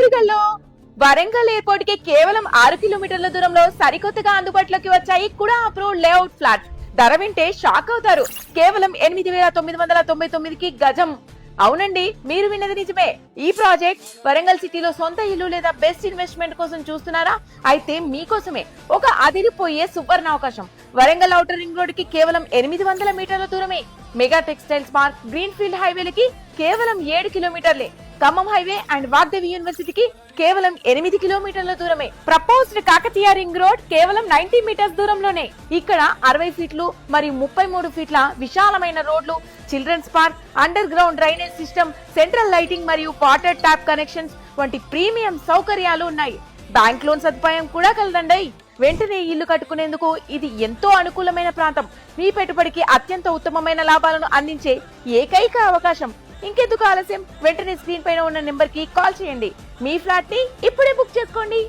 ఓరుగల్లో Warangal airport కి కేవలం 6 కిలోమీటర్ల దూరంలో సరికొత్తగా అందుబాటులోకి వచ్చాయి కూడా అప్రూవ్డ్ లేఅవుట్ ఫ్లాట్. ధర వింటే షాక్ అవుతారు. కేవలం 8,999కి గజం. అవునండి, మీరు విన్నది నిజమే. ఈ ప్రాజెక్ట్ వరంగల్ సిటీలో సొంత ఇల్లు లేదా బెస్ట్ ఇన్వెస్ట్మెంట్ కోసం చూస్తున్నారా? అయితే మీకోసమే ఒక అదిరిపోయే సువర్ణ అవకాశం. వరంగల్ ఔటర్ రింగ్ రోడ్ కి కేవలం 800 మీటర్ల దూరమే. Mega textiles park, greenfield హైవేలకి కేవలం 7 కిలోమీటర్లే. ఖమ్మం హైవే అండ్ వాగ్దేవి యూనివర్సిటీకి కేవలం 8 కిలోమీటర్ల దూరమే. ప్రపోజ్డ్ కాకతీయ రింగ్ రోడ్ కేవలం 90 మీటర్స్ దూరంలోనే. ఇక్కడ 60 ఫీట్లు మరియు 33 ఫీట్ల విశాలమైన రోడ్లు, children's park, underground drainage system, central lighting మరియు వాటర్ ట్యాప్ కనెక్షన్స్ వంటి ప్రీమియం సౌకర్యాలు ఉన్నాయి. బ్యాంక్ లోన్ సదుపాయం కూడా కలదండి. వెంటనే ఇల్లు కట్టుకునేందుకు ఇది ఎంతో అనుకూలమైన ప్రాంతం. మీ పెట్టుబడికి అత్యంత ఉత్తమమైన లాభాలను అందించే ఏకైక అవకాశం. ఇంకెందుకు ఆలస్యం, వెంటనే స్క్రీన్ పైన ఉన్న నెంబర్ కి కాల్ చేయండి. మీ ఫ్లాట్ ని ఇప్పుడే బుక్ చేసుకోండి.